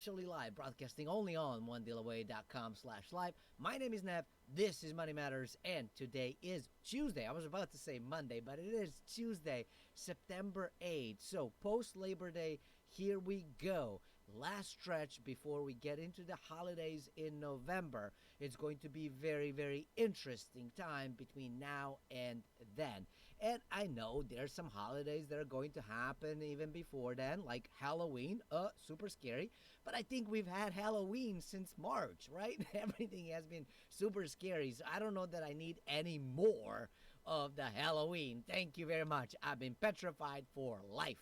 actually live, broadcasting only on onedealaway.com/live. My name is Nev. This is Money Matters, and today is Tuesday. I was about to say Monday, but it is Tuesday, September 8th. So, post Labor Day, here we go. Last stretch before we get into the holidays in November. It's going to be very, very interesting time between now and then. And I know there's some holidays that are going to happen even before then, like Halloween. Super scary. But I think we've had Halloween since March, right? Everything has been super scary. So I don't know that I need any more of the Halloween. Thank you very much. I've been petrified for life.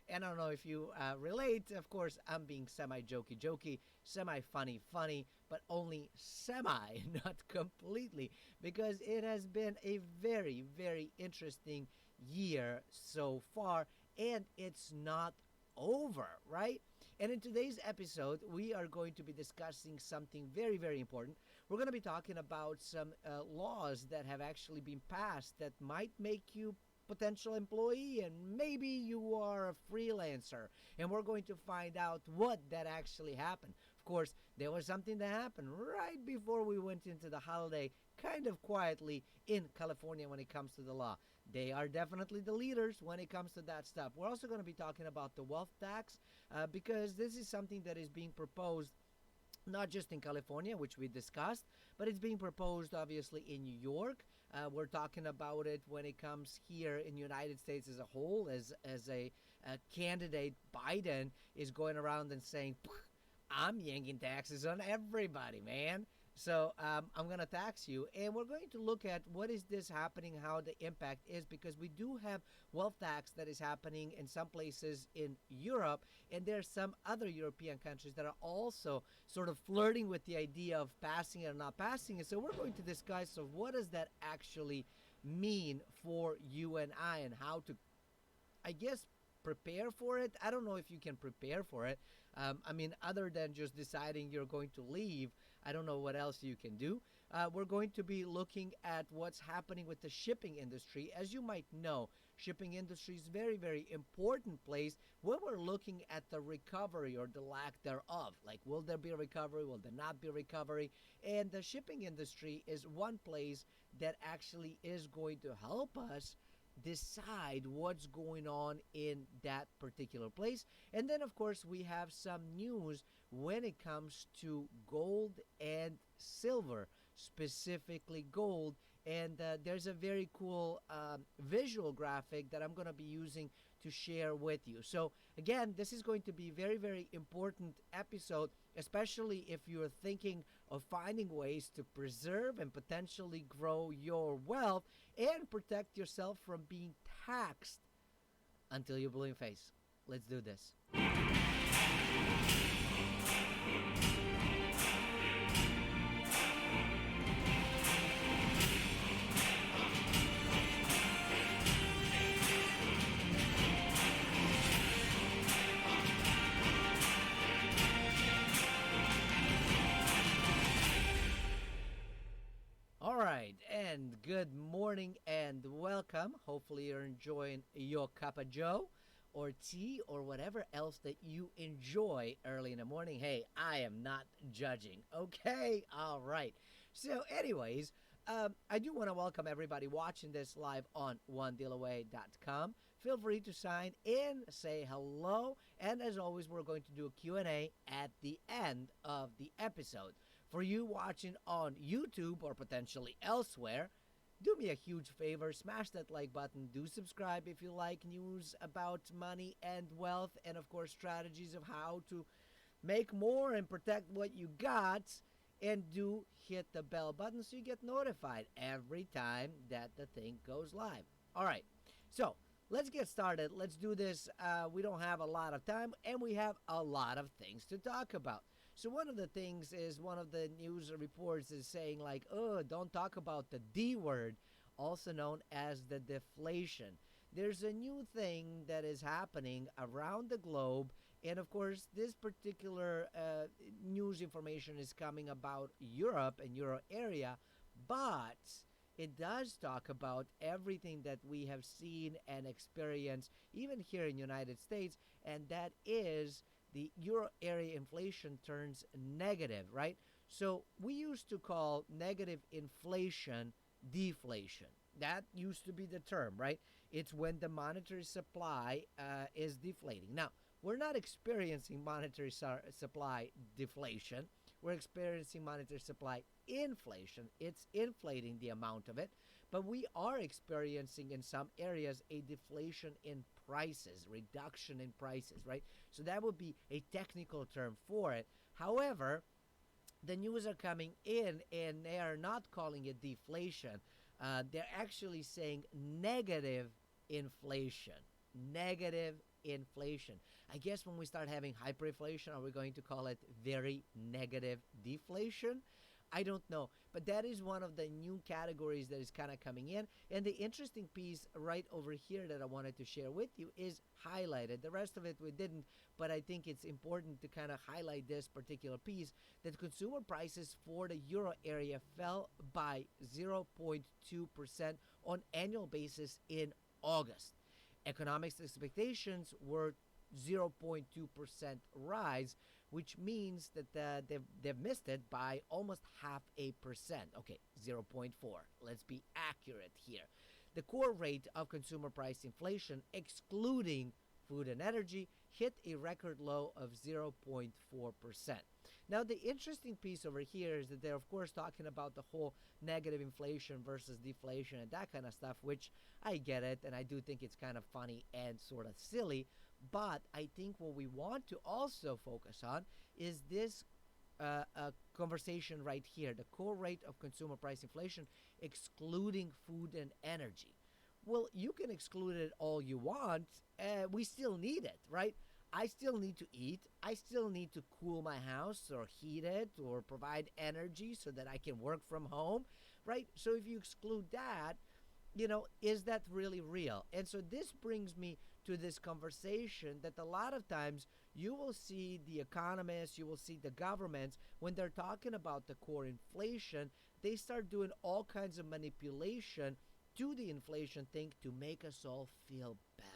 And I don't know if you relate. Of course, I'm being semi-jokey, semi-funny, but only semi, not completely, because it has been a very, very interesting year so far, and it's not over, right? And in today's episode, we are going to be discussing something very, very important. We're going to be talking about some laws that have actually been passed that might make you potential employee, and maybe you are a freelancer, and we're going to find out what that actually happened. Of course, there was something that happened right before we went into the holiday, kind of quietly in California when it comes to the law. They are definitely the leaders when it comes to that stuff. We're also going to be talking about the wealth tax because this is something that is being proposed not just in California, which we discussed, but it's being proposed obviously in New York. We're talking about it when it comes here in the United States as a whole, as a candidate Biden is going around and saying, I'm yanking taxes on everybody, man. So I'm going to tax you. And we're going to look at what is this happening, how the impact is, because we do have wealth tax that is happening in some places in Europe. And there are some other European countries that are also sort of flirting with the idea of passing it or not passing it. So we're going to discuss, so what does that actually mean for you and I, and how to, I guess, prepare for it. I don't know if you can prepare for it. Other than just deciding you're going to leave, I don't know what else you can do. We're going to be looking at what's happening with the shipping industry. As you might know, shipping industry is very, very important place when we're looking at the recovery or the lack thereof. Like, will there be a recovery? Will there not be a recovery? And the shipping industry is one place that actually is going to help us decide what's going on in that particular place. And then, of course, we have some news when it comes to gold and silver, specifically gold. And there's a very cool visual graphic that I'm going to be using to share with you. So again, this is going to be very, very important episode, especially if you're thinking of finding ways to preserve and potentially grow your wealth and protect yourself from being taxed until you're blue in face. Let's do this. All right, and good morning and welcome. Hopefully you're enjoying your cup of joe or tea or whatever else that you enjoy early in the morning. Hey, I am not judging. Okay, all right. So anyways, I do want to welcome everybody watching this live on onedealaway.com. Feel free to sign in, say hello, and as always, we're going to do a Q&A at the end of the episode. For you watching on YouTube or potentially elsewhere, do me a huge favor, smash that like button, do subscribe if you like news about money and wealth, and of course strategies of how to make more and protect what you got. And do hit the bell button so you get notified every time that the thing goes live. All right, so let's get started. Let's do this. We don't have a lot of time, and we have a lot of things to talk about. So one of the things is, one of the news reports is saying like, oh, don't talk about the D word, also known as the deflation. There's a new thing that is happening around the globe. And of course, this particular news information is coming about Europe and Euro area, but it does talk about everything that we have seen and experienced even here in the United States, and that is the euro area inflation turns negative, right? So we used to call negative inflation deflation. That used to be the term, right? It's when the monetary supply is deflating. Now, we're not experiencing monetary supply deflation. We're experiencing monetary supply inflation. It's inflating the amount of it, but we are experiencing in some areas a deflation in prices, reduction in prices, right? So that would be a technical term for it. However, the news are coming in and they are not calling it deflation. They're actually saying negative inflation. Negative inflation. I guess when we start having hyperinflation, are we going to call it very negative deflation? I don't know. But that is one of the new categories that is kind of coming in. And the interesting piece right over here that I wanted to share with you is highlighted. The rest of it we didn't, but I think it's important to kind of highlight this particular piece that consumer prices for the euro area fell by 0.2% on annual basis in August. Economics expectations were 0.2% rise, which means that they've missed it by almost half a percent. Okay, 0.4. Let's be accurate here. The core rate of consumer price inflation, excluding food and energy, hit a record low of 0.4%. Now, the interesting piece over here is that they're, of course, talking about the whole negative inflation versus deflation and that kind of stuff, which I get it, and I do think it's kind of funny and sort of silly. But I think what we want to also focus on is this conversation right here, the core rate of consumer price inflation, excluding food and energy. Well, you can exclude it all you want. We still need it, right? I still need to eat. I still need to cool my house or heat it or provide energy so that I can work from home, right? So if you exclude that, is that really real? And so this brings me to this conversation that a lot of times you will see the economists, you will see the governments, when they're talking about the core inflation, they start doing all kinds of manipulation to the inflation thing to make us all feel better.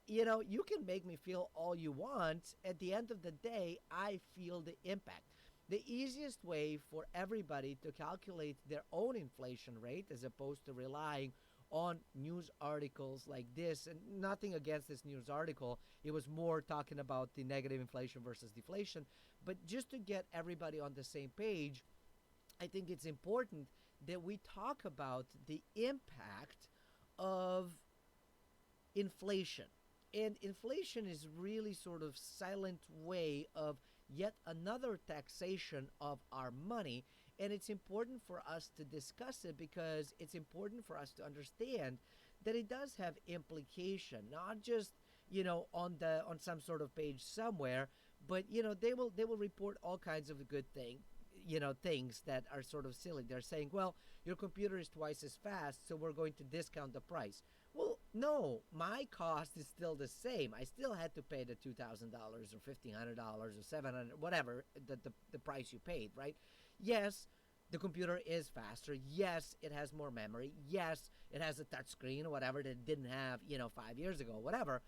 You can make me feel all you want. At the end of the day, I feel the impact. The easiest way for everybody to calculate their own inflation rate, as opposed to relying on news articles like this, and nothing against this news article, it was more talking about the negative inflation versus deflation, but just to get everybody on the same page, I think it's important that we talk about the impact of inflation. And inflation is really sort of silent way of yet another taxation of our money. And it's important for us to discuss it because it's important for us to understand that it does have implication, not just, on some sort of page somewhere, but they will report all kinds of good things that are sort of silly. They're saying, well, your computer is twice as fast, so we're going to discount the price. Well, no, my cost is still the same. I still had to pay the $2,000 or $1,500 or $700, whatever the price you paid, right? Yes, the computer is faster. Yes, it has more memory. Yes, it has a touch screen or whatever that it didn't have, 5 years ago, whatever.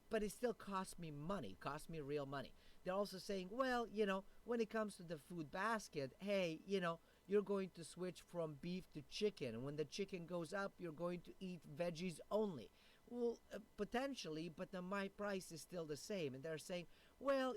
But it still costs me money, costs me real money. They're also saying, well, when it comes to the food basket, hey, you're going to switch from beef to chicken. And when the chicken goes up, you're going to eat veggies only. Well, potentially, but my price is still the same. And they're saying, well,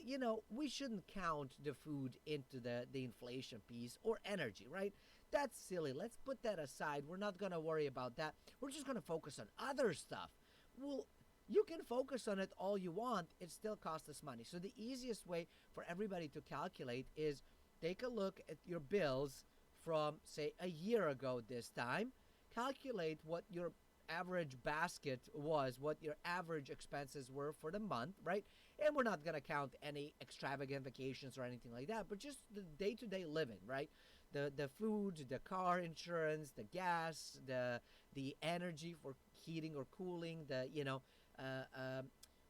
we shouldn't count the food into the inflation piece or energy, right? That's silly. Let's put that aside. We're not going to worry about that. We're just going to focus on other stuff. Well, you can focus on it all you want. It still costs us money. So the easiest way for everybody to calculate is take a look at your bills from, say, a year ago this time. Calculate what your average basket was, what your average expenses were for the month, right? And we're not going to count any extravagant vacations or anything like that, but just the day-to-day living, right? The food, the car insurance, the gas, the energy for heating or cooling, the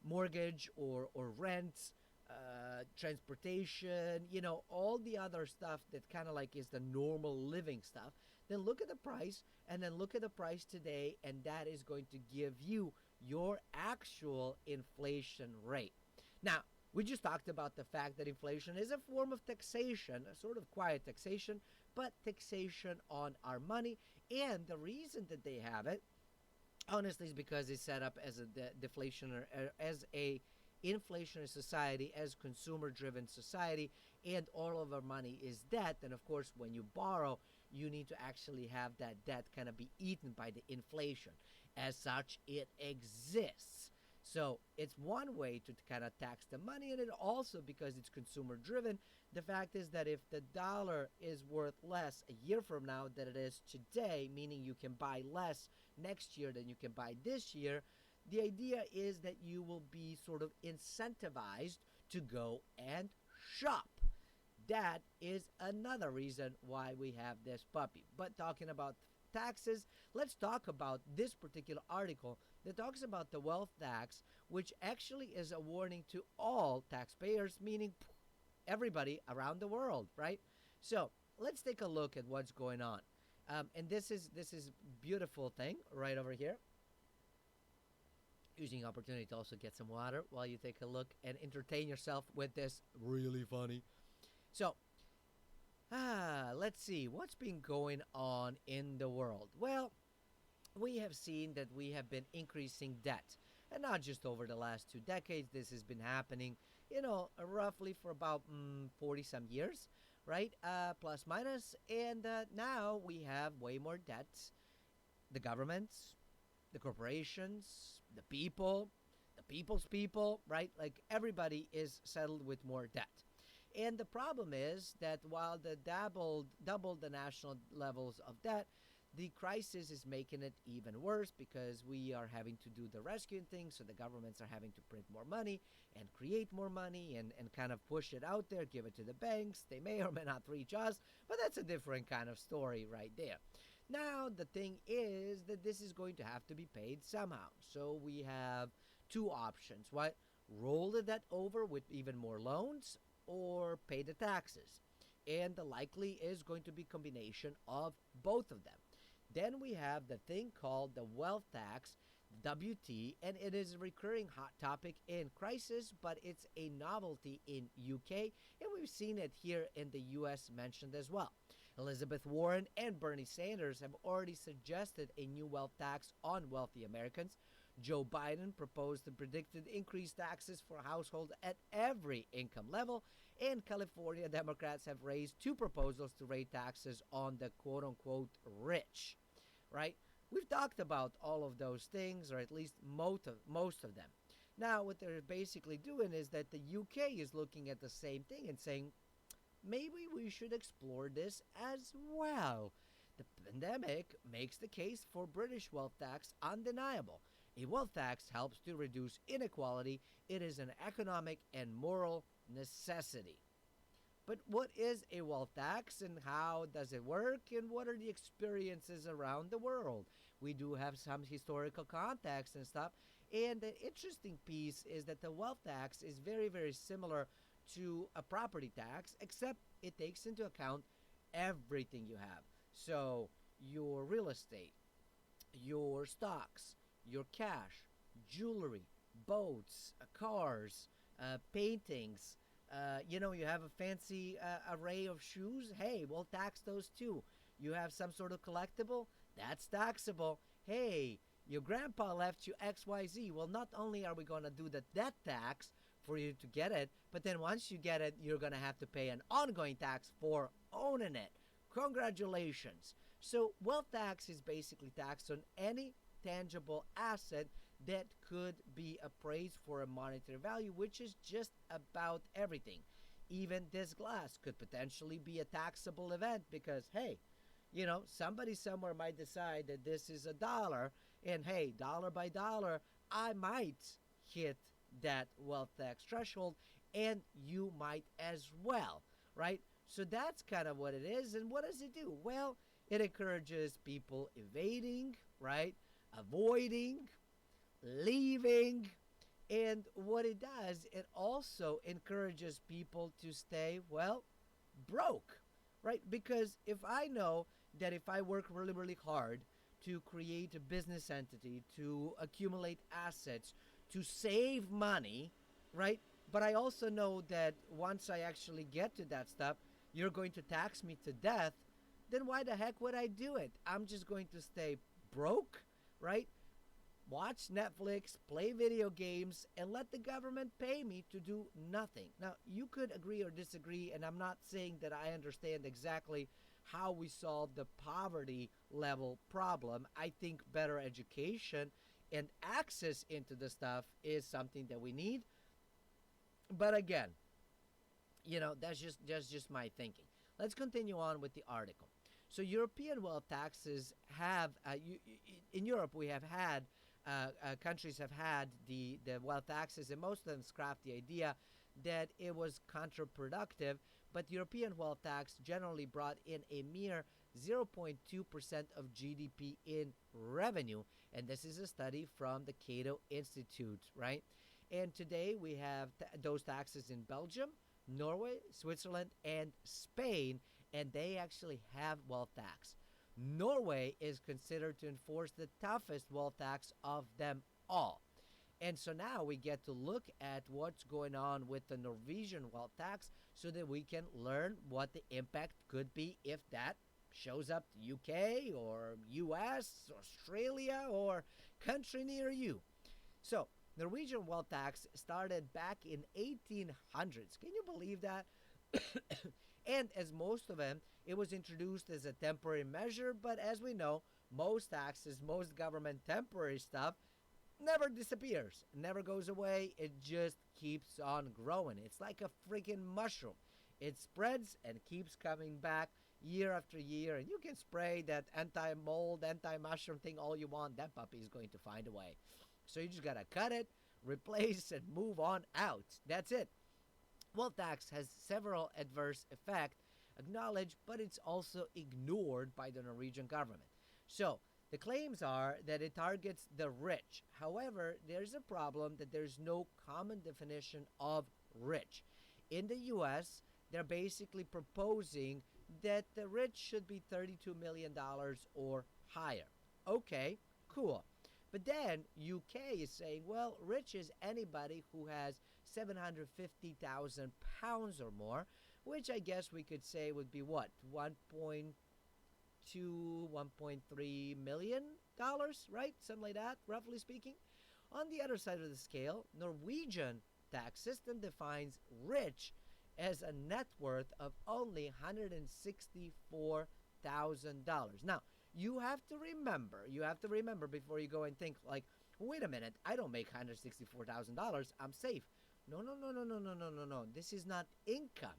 mortgage or rent, transportation, all the other stuff that kind of like is the normal living stuff. Then look at the price and then look at the price today, and that is going to give you your actual inflation rate. Now, we just talked about the fact that inflation is a form of taxation, a sort of quiet taxation, but taxation on our money. And the reason that they have it, honestly, is because it's set up as a deflationary, as a inflationary society, as consumer-driven society, and all of our money is debt. And of course, when you borrow, you need to actually have that debt kind of be eaten by the inflation. As such, it exists. So it's one way to kind of tax the money, and it also, because it's consumer driven, the fact is that if the dollar is worth less a year from now than it is today, meaning you can buy less next year than you can buy this year, the idea is that you will be sort of incentivized to go and shop. That is another reason why we have this puppy. But talking about taxes, let's talk about this particular article that talks about the wealth tax, which actually is a warning to all taxpayers, meaning everybody around the world, right? So let's take a look at what's going on. And this is beautiful thing right over here. Using opportunity to also get some water while you take a look and entertain yourself with this really funny. So, let's see what's been going on in the world. Well, we have seen that we have been increasing debt, and not just over the last 2 decades. This has been happening, roughly for about 40 some years, right? Plus minus, and now we have way more debts. The governments, the corporations, the people, the people's people, right? Like everybody is settled with more debt. And the problem is that while the doubled the national levels of debt, the crisis is making it even worse because we are having to do the rescuing thing. So the governments are having to print more money and create more money and kind of push it out there, give it to the banks. They may or may not reach us, but that's a different kind of story right there. Now, the thing is that this is going to have to be paid somehow. So we have two options. What? Roll the debt over with even more loans or pay the taxes. And the likely is going to be combination of both of them. Then we have the thing called the wealth tax, WT, and it is a recurring hot topic in crisis, but it's a novelty in UK, and we've seen it here in the US mentioned as well. Elizabeth Warren and Bernie Sanders have already suggested a new wealth tax on wealthy Americans. Joe Biden proposed the predicted increased taxes for households at every income level, and California Democrats have raised two proposals to raise taxes on the quote-unquote rich, right? We've talked about all of those things, or at least most of them. Now, what they're basically doing is that the UK is looking at the same thing and saying, maybe we should explore this as well. The pandemic makes the case for British wealth tax undeniable. A wealth tax helps to reduce inequality. It is an economic and moral necessity. But what is a wealth tax and how does it work and what are the experiences around the world? We do have some historical context and stuff. And the interesting piece is that the wealth tax is very, very similar to a property tax, except it takes into account everything you have. So your real estate, your stocks, your cash, jewelry, boats, cars, paintings. You have a fancy array of shoes. Hey, we'll tax those too. You have some sort of collectible. That's taxable. Hey, your grandpa left you XYZ. Well, not only are we going to do the debt tax for you to get it, but then once you get it, you're going to have to pay an ongoing tax for owning it. Congratulations. So wealth tax is basically tax on any tangible asset that could be appraised for a monetary value, which is just about everything. Even this glass could potentially be a taxable event because, hey, somebody somewhere might decide that this is $1, and hey, dollar by dollar, I might hit that wealth tax threshold, and you might as well, right? So that's kind of what it is. And what does it do? Well, it encourages people evading, right? Avoiding, leaving. And what it does, it also encourages people to stay, well, broke, right? Because if I know that if I work really, really hard to create a business entity, to accumulate assets, to save money, right? But I also know that once I actually get to that stuff, you're going to tax me to death. Then why the heck would I do it? I'm just going to stay broke, right? Watch Netflix, play video games, and let the government pay me to do nothing. Now, you could agree or disagree, and I'm not saying that I understand exactly how we solve the poverty level problem. I think better education and access into the stuff is something that we need. But again, that's just my thinking. Let's continue on with the article. So European wealth taxes have in Europe we have had countries have had the wealth taxes, and most of them scrapped the idea that it was counterproductive. But European wealth tax generally brought in a mere 0.2% of GDP in revenue, and this is a study from the Cato Institute, right? And today we have those taxes in Belgium, Norway, Switzerland, and Spain, and they actually have wealth tax. Norway is considered to enforce the toughest wealth tax of them all. And so now we get to look at what's going on with the Norwegian wealth tax so that we can learn what the impact could be if that shows up to UK or US, Australia, or country near you. So Norwegian wealth tax started back in 1800s. Can you believe that? And as most of them, it was introduced as a temporary measure, but as we know, most taxes, most government temporary stuff never disappears, never goes away. It just keeps on growing. It's like a freaking mushroom. It spreads and keeps coming back year after year, and you can spray that anti-mold, anti-mushroom thing all you want. That puppy is going to find a way. So you just gotta cut it, replace, and move on out. That's it. Wealth tax has several adverse effects acknowledged, but it's also ignored by the Norwegian government. So the claims are that it targets the rich. However, there's a problem that there's no common definition of rich. In the US, they're basically proposing that the rich should be $32 million or higher. Okay, cool. But then UK is saying, well, rich is anybody who has 750,000 pounds or more, which I guess we could say would be what? 1.2, 1.3 million dollars, right? Something like that, roughly speaking. On the other side of the scale, Norwegian tax system defines rich as a net worth of only $164,000. Now, you have to remember before you go and think like, wait a minute, I don't make $164,000, I'm safe. No, no, no, no, no, no, no, no, no. This is not income.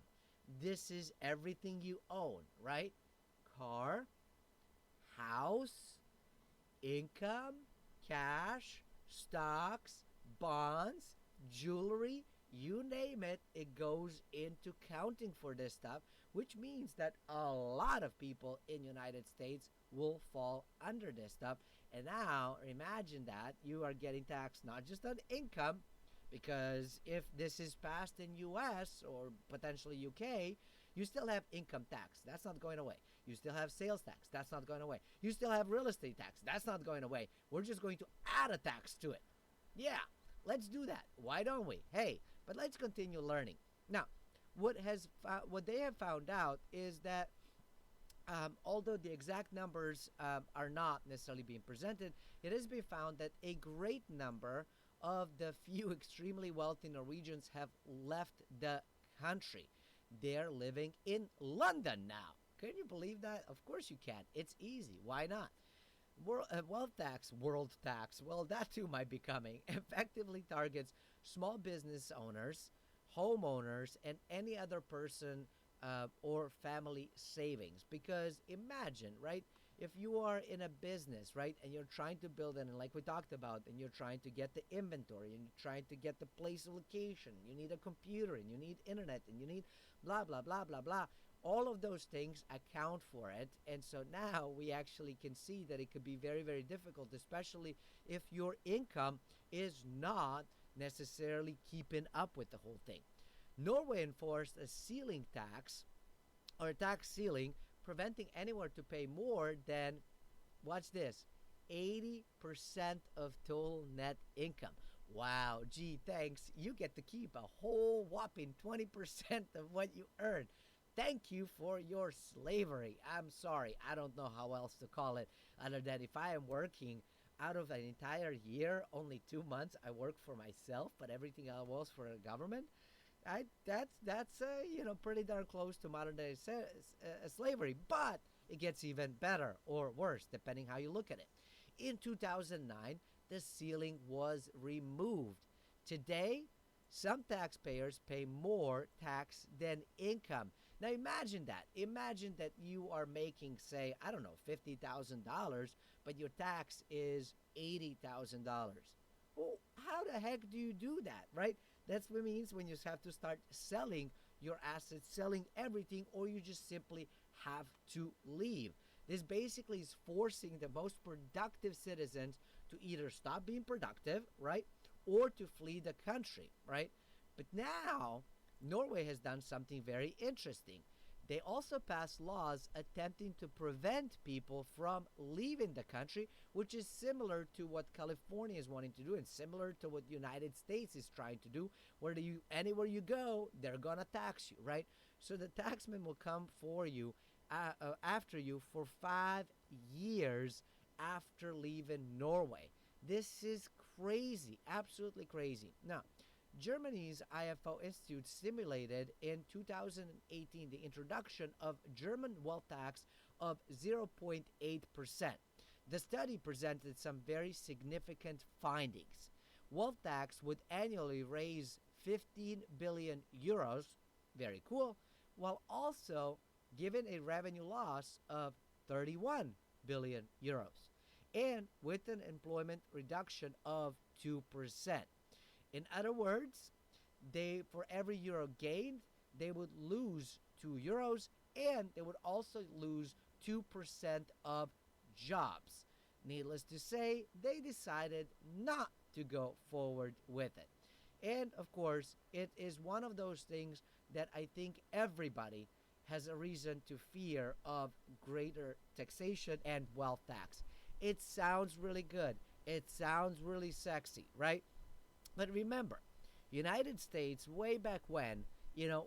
This is everything you own, right? Car, house, income, cash, stocks, bonds, jewelry, you name it, it goes into counting for this stuff, which means that a lot of people in United States will fall under this stuff. And now imagine that you are getting taxed not just on income, because if this is passed in US or potentially UK, you still have income tax. That's not going away. You still have sales tax. That's not going away. You still have real estate tax. That's not going away. We're just going to add a tax to it. Yeah, let's do that. Why don't we? Hey, but let's continue learning. Now, what they have found out is that although the exact numbers are not necessarily being presented, it has been found that a great number of the few extremely wealthy Norwegians have left the country. They're living in London now. Can you believe that? Of course you can. It's easy. Why not? World tax, well, that too might be coming, effectively targets small business owners, homeowners, and any other person or family savings. Because imagine, right, if you are in a business, right, and you're trying to build it, and like we talked about, and you're trying to get the inventory, and you're trying to get the place of location, you need a computer, and you need internet, and you need blah, blah, blah, blah, blah. All of those things account for it. And so now we actually can see that it could be very, very difficult, especially if your income is not necessarily keeping up with the whole thing. Norway enforced a ceiling tax, or a tax ceiling, preventing anyone to pay more than, watch this, 80% of total net income. Wow, gee, thanks. You get to keep a whole whopping 20% of what you earn. Thank you for your slavery. I'm sorry. I don't know how else to call it other than if I am working out of an entire year, only 2 months I work for myself, but everything else was for the government. That's pretty darn close to modern day slavery, but it gets even better or worse depending how you look at it. In 2009, the ceiling was removed. Today, some taxpayers pay more tax than income. Now imagine that. Imagine that you are making, say, I don't know, $50,000, but your tax is $80,000. Well, how the heck do you do that, right? That's what it means when you have to start selling your assets, selling everything, or you just simply have to leave. This basically is forcing the most productive citizens to either stop being productive, right, or to flee the country, right? But now, Norway has done something very interesting. They also passed laws attempting to prevent people from leaving the country, which is similar to what California is wanting to do and similar to what the United States is trying to do, where anywhere you go, they're going to tax you, right? So the taxman will come for you, after you for 5 years after leaving Norway. This is crazy, absolutely crazy. Now, Germany's IFO Institute simulated in 2018 the introduction of German wealth tax of 0.8%. The study presented some very significant findings. Wealth tax would annually raise 15 billion euros, very cool, while also giving a revenue loss of 31 billion euros, and with an employment reduction of 2%. In other words, they for every euro gained, they would lose 2 euros, and they would also lose 2% of jobs. Needless to say, they decided not to go forward with it. And of course, it is one of those things that I think everybody has a reason to fear of greater taxation and wealth tax. It sounds really good. It sounds really sexy, right? But remember, United States way back when,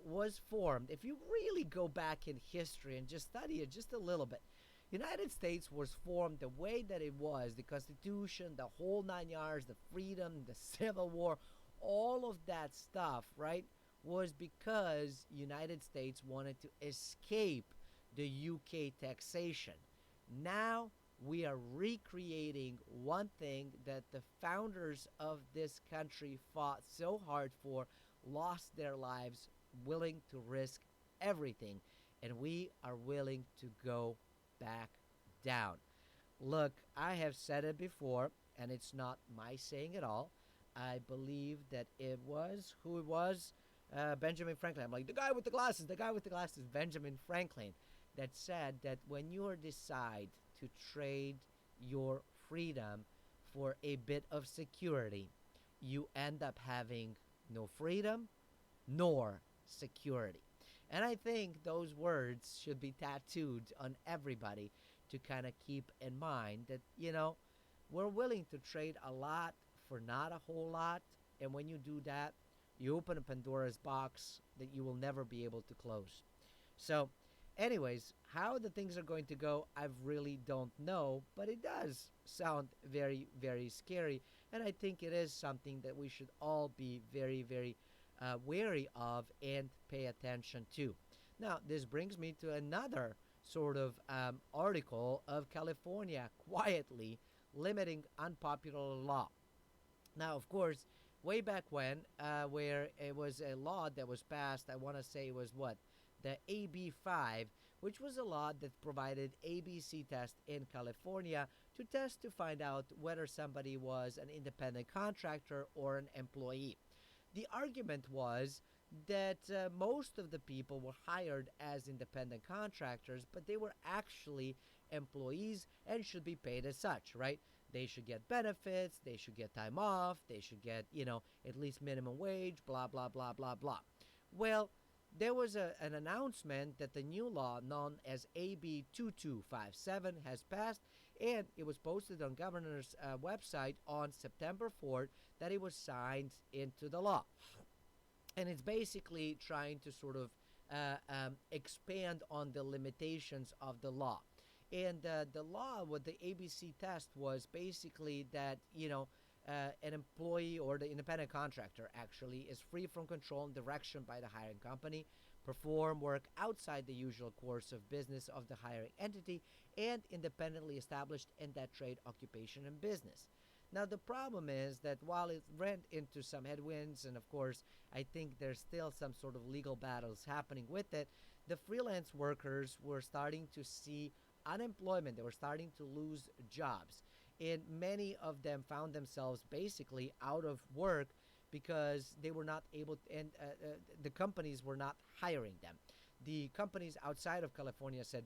was formed. If you really go back in history and just study it just a little bit, United States was formed the way that it was, the Constitution, the whole 9 yards, the freedom, the Civil War, all of that stuff, right, was because United States wanted to escape the UK taxation. Now we are recreating one thing that the founders of this country fought so hard for, lost their lives, willing to risk everything, and we are willing to go back down. Look, I have said it before, and it's not my saying at all. I believe that it was who it was, Benjamin Franklin. I'm like, the guy with the glasses, Benjamin Franklin, that said that when you decide to trade your freedom for a bit of security, you end up having no freedom nor security. And I think those words should be tattooed on everybody to kind of keep in mind that, we're willing to trade a lot for not a whole lot. And when you do that, you open a Pandora's box that you will never be able to close. So, anyways, how the things are going to go, I really don't know, but it does sound very, very scary. And I think it is something that we should all be very, very wary of and pay attention to. Now, this brings me to another sort of article of California quietly limiting unpopular law. Now, of course, way back when, where it was a law that was passed, I want to say it was what? The AB 5, which was a law that provided ABC test in California to test to find out whether somebody was an independent contractor or an employee. The argument was that most of the people were hired as independent contractors, but they were actually employees and should be paid as such, right? They should get benefits, they should get time off, they should get, at least minimum wage, blah, blah, blah, blah, blah. Well, there was an announcement that the new law known as AB 2257 has passed, And it was posted on governor's website on September 4th that it was signed into the law. And it's basically trying to sort of expand on the limitations of the law. And the law, what the ABC test was basically that, an employee or the independent contractor actually is free from control and direction by the hiring company, perform work outside the usual course of business of the hiring entity, and independently established in that trade, occupation, and business. Now, the problem is that while it ran into some headwinds, and of course, I think there's still some sort of legal battles happening with it, the freelance workers were starting to see unemployment. They were starting to lose jobs. And many of them found themselves basically out of work because they were not able to, and the companies were not hiring them. The companies outside of California said,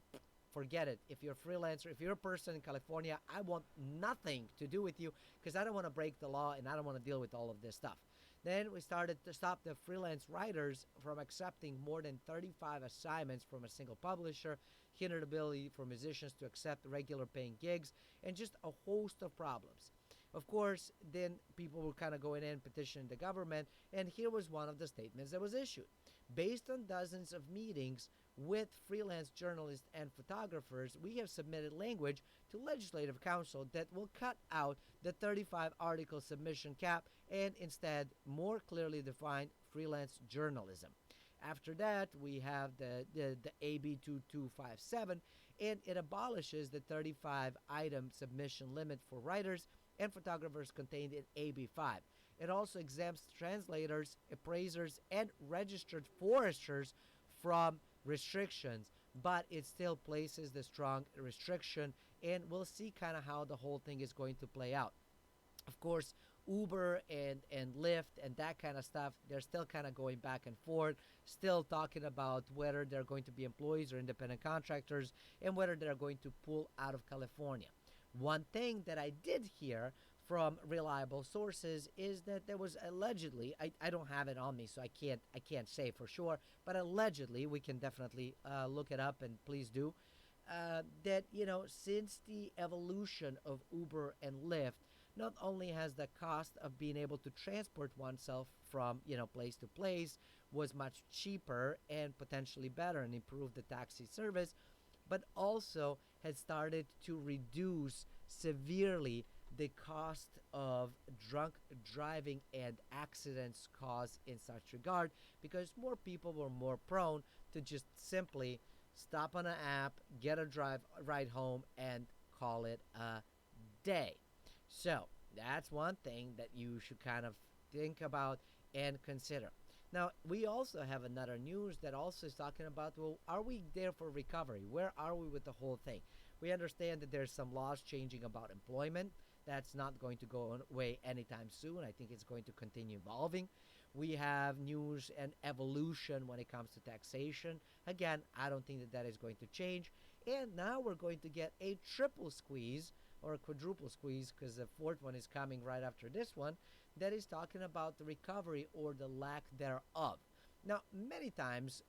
forget it. If you're a freelancer, if you're a person in California, I want nothing to do with you because I don't want to break the law and I don't want to deal with all of this stuff. Then we started to stop the freelance writers from accepting more than 35 assignments from a single publisher, hindered ability for musicians to accept regular paying gigs, and just a host of problems. Of course, then people were kind of going in petitioning the government, and here was one of the statements that was issued. Based on dozens of meetings with freelance journalists and photographers, we have submitted language to Legislative Council that will cut out the 35 article submission cap and instead more clearly define freelance journalism. After that, we have the AB 2257, and it abolishes the 35 item submission limit for writers and photographers contained in AB 5. It also exempts translators, appraisers, and registered foresters from restrictions, but it still places the strong restriction, and we'll see kind of how the whole thing is going to play out. Of course, Uber and Lyft and that kind of stuff, they're still kind of going back and forth, still talking about whether they're going to be employees or independent contractors and whether they're going to pull out of California. One thing that I did hear from reliable sources is that there was allegedly, I don't have it on me, so I can't say for sure, but allegedly, we can definitely look it up, and please do, that, since the evolution of Uber and Lyft, not only has the cost of being able to transport oneself from, place to place was much cheaper and potentially better and improve the taxi service, but also has started to reduce severely the cost of drunk driving and accidents caused in such regard, because more people were more prone to just simply stop on an app, get a ride home, and call it a day. So that's one thing that you should kind of think about and consider. Now, we also have another news that also is talking about, well, are we there for recovery? Where are we with the whole thing? We understand that there's some laws changing about employment. That's not going to go away anytime soon. I think it's going to continue evolving. We have news and evolution when it comes to taxation. Again, I don't think that is going to change. And now we're going to get a triple squeeze or a quadruple squeeze, because the fourth one is coming right after this one, that is talking about the recovery or the lack thereof. Now, many times,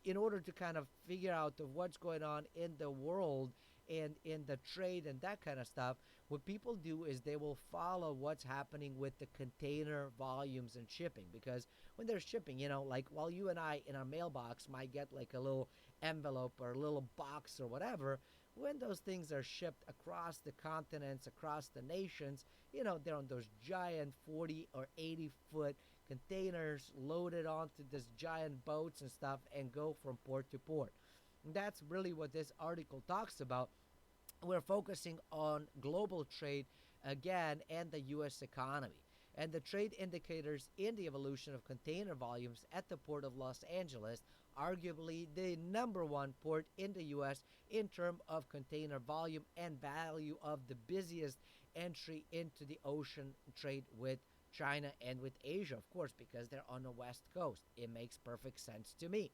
in order to kind of figure out of what's going on in the world and in the trade and that kind of stuff, what people do is they will follow what's happening with the container volumes and shipping. Because when they're shipping, like while you and I in our mailbox might get like a little envelope or a little box or whatever, when those things are shipped across the continents, across the nations, they're on those giant 40 or 80 foot containers loaded onto this giant boats and stuff and go from port to port. And that's really what this article talks about. We're focusing on global trade again and the U.S. economy. And the trade indicators in the evolution of container volumes at the Port of Los Angeles, arguably the number one port in the U.S. in terms of container volume and value of the busiest entry into the ocean trade with China and with Asia, of course, because they're on the West Coast. It makes perfect sense to me.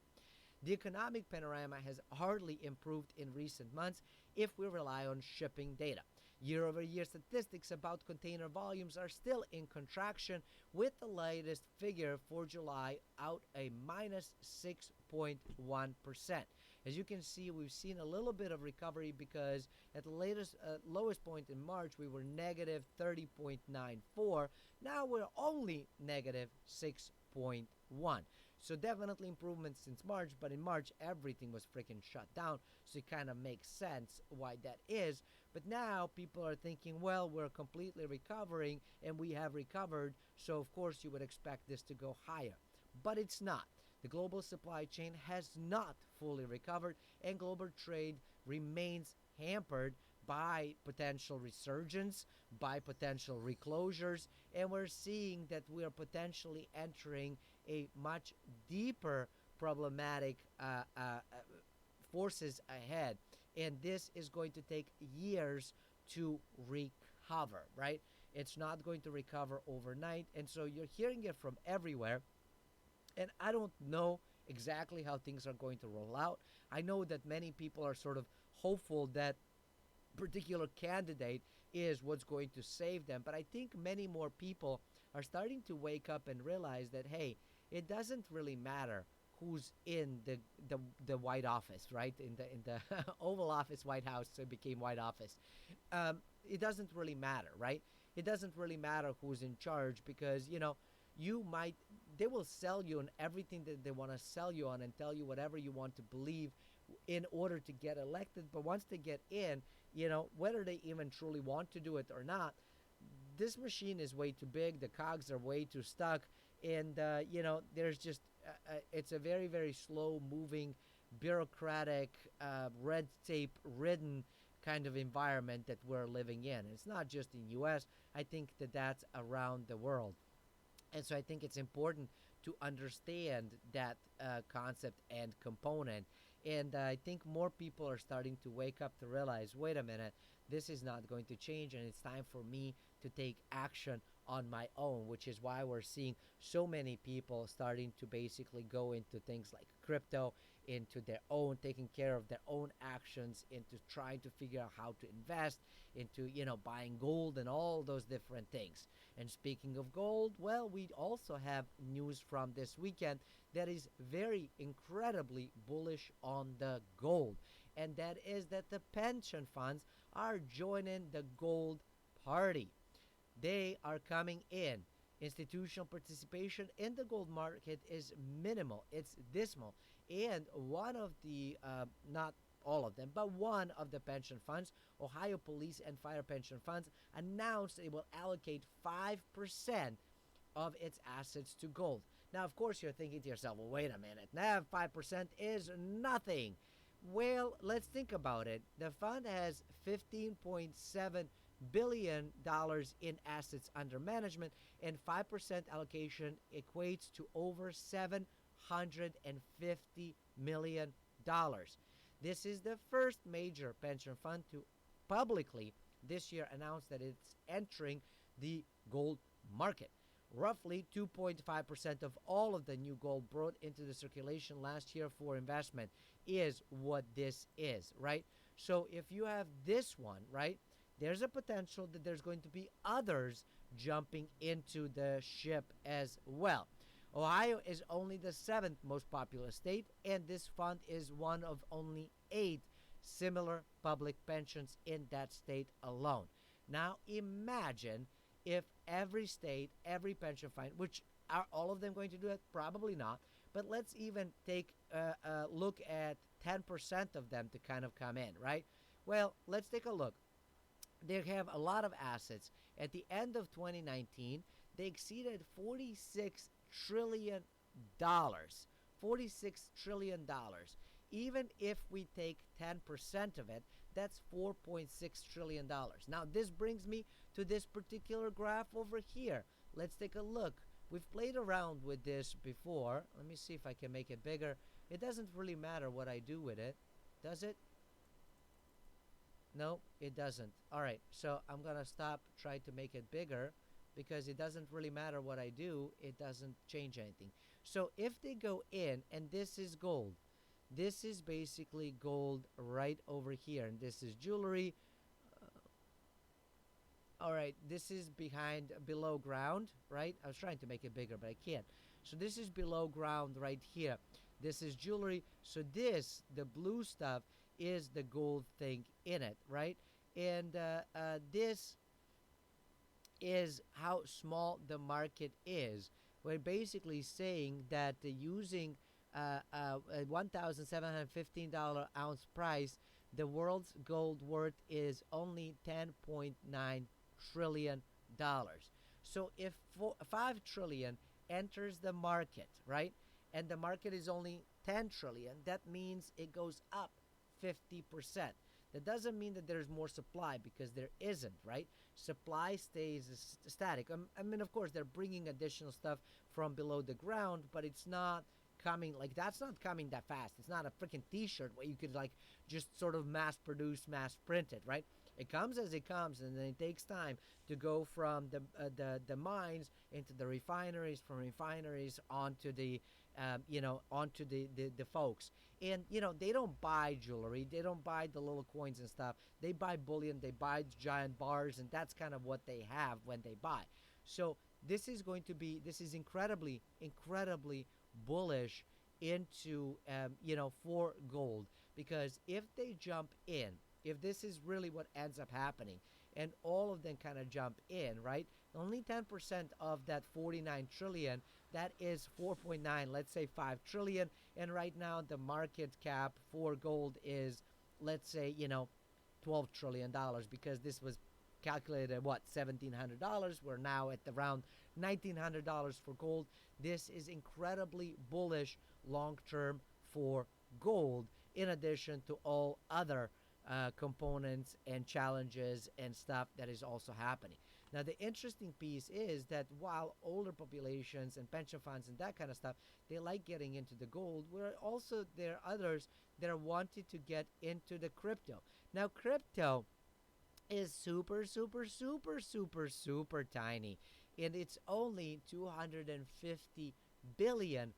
The economic panorama has hardly improved in recent months if we rely on shipping data. Year over year statistics about container volumes are still in contraction, with the latest figure for July out a minus 6.1%. As you can see, we've seen a little bit of recovery because at the latest lowest point in March, we were negative 30.94. Now we're only negative 6.1. So definitely improvement since March, but in March everything was freaking shut down. So it kind of makes sense why that is. But now people are thinking, well, we're completely recovering and we have recovered. So of course you would expect this to go higher. But it's not. The global supply chain has not fully recovered, and global trade remains hampered by potential resurgence, by potential reclosures, and we're seeing that we are potentially entering a much deeper problematic forces ahead. And this is going to take years to recover, right? It's not going to recover overnight. And so you're hearing it from everywhere. And I don't know exactly how things are going to roll out. I know that many people are sort of hopeful that particular candidate is what's going to save them. But I think many more people are starting to wake up and realize that, hey, it doesn't really matter who's in the White Office, right? In the Oval Office, White House, so it became White Office. It doesn't really matter, right? It doesn't really matter who's in charge because, you might they will sell you on everything that they want to sell you on and tell you whatever you want to believe in order to get elected. But once they get in, whether they even truly want to do it or not, this machine is way too big. The cogs are way too stuck. And, there's just, it's a very, very slow moving, bureaucratic, red tape ridden kind of environment that we're living in. And it's not just in U.S. I think that that's around the world. And so I think it's important to understand that concept and component. And I think more people are starting to wake up to realize, wait a minute, this is not going to change, and it's time for me to take action on my own, which is why we're seeing so many people starting to basically go into things like crypto, into their own, taking care of their own actions, into trying to figure out how to invest, into, buying gold and all those different things. And speaking of gold, well, we also have news from this weekend that is very incredibly bullish on the gold. And that is that the pension funds are joining the gold party. They are coming in. Institutional participation in the gold market is minimal. It's dismal. And one of the, not all of them, but one of the pension funds, Ohio Police and Fire Pension Funds, announced it will allocate 5% of its assets to gold. Now, of course, you're thinking to yourself, well, wait a minute. Now, 5% is nothing. Well, let's think about it. The fund has $15.7 billion in assets under management, and 5% allocation equates to over $750 million. This is the first major pension fund to publicly this year announce that it's entering the gold market. Roughly 2.5% of all of the new gold brought into the circulation last year for investment is what this is, right? So if you have this one, right, there's a potential that there's going to be others jumping into the ship as well. Ohio is only the 7th most populous state, and this fund is one of only 8 similar public pensions in that state alone. Now imagine if every state, every pension fund, which are all of them going to do it? Probably not. But let's even take a look at 10% of them to kind of come in, right? Well, let's take a look. They have a lot of assets. At the end of 2019, they exceeded $46 trillion. $46 trillion. Even if we take 10% of it, that's $4.6 trillion. Now, this brings me to this particular graph over here. Let's take a look. We've played around with this before. Let me see if I can make it bigger. It doesn't really matter what I do with it, does it? No, it doesn't. All right, so I'm going to stop trying to make it bigger because it doesn't really matter what I do. It doesn't change anything. So if they go in, and this is gold, this is basically gold right over here, and this is jewelry. All right, this is behind below ground, right? I was trying to make it bigger, but I can't. So this is below ground right here. This is jewelry. So this, the blue stuff, is the gold thing in it, right? And this is how small the market is. We're basically saying that using a $1,715 ounce price, the world's gold worth is only $10.9 trillion. So if 5 trillion enters the market, right, and the market is only 10 trillion, that means it goes up 50%. That doesn't mean that there's more supply, because there isn't, right? Supply stays static. I mean, of course, they're bringing additional stuff from below the ground, but it's not coming, like, that's not coming that fast. It's not a freaking t-shirt where you could, like, just sort of mass produce, mass print it, right? It comes as it comes, and then it takes time to go from the mines into the refineries, from refineries onto the onto the folks. And they don't buy jewelry, they don't buy the little coins and stuff. They buy bullion, they buy giant bars, and that's kind of what they have when they buy. So this is incredibly bullish into for gold, because if they jump in, if this is really what ends up happening, and all of them kind of jump in, right? Only 10% of that 49 trillion, that is 4.9, let's say 5 trillion. And right now the market cap for gold is, let's say, $12 trillion, because this was calculated at what, $1,700. We're now at around $1,900 for gold. This is incredibly bullish long term for gold, in addition to all other components and challenges and stuff that is also happening. Now, the interesting piece is that while older populations and pension funds and that kind of stuff, they like getting into the gold, where also there are others that are wanting to get into the crypto. Now, crypto is super tiny, and it's only $250 billion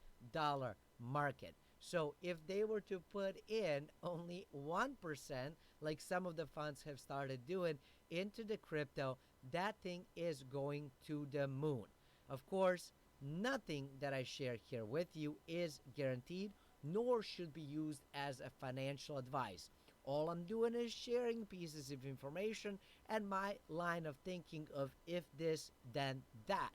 market. So if they were to put in only 1%, like some of the funds have started doing, into the crypto, that thing is going to the moon. Of course, nothing that I share here with you is guaranteed, nor should be used as a financial advice. All I'm doing is sharing pieces of information and my line of thinking of if this, then that.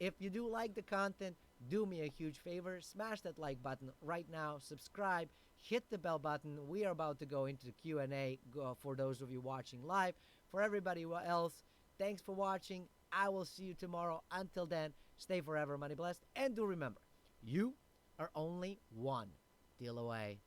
If you do like the content, do me a huge favor, smash that like button right now, subscribe, hit the bell button. We are about to go into the Q&A for those of you watching live. For everybody else, thanks for watching. I will see you tomorrow. Until then, stay forever money blessed, and do remember, you are only one deal away.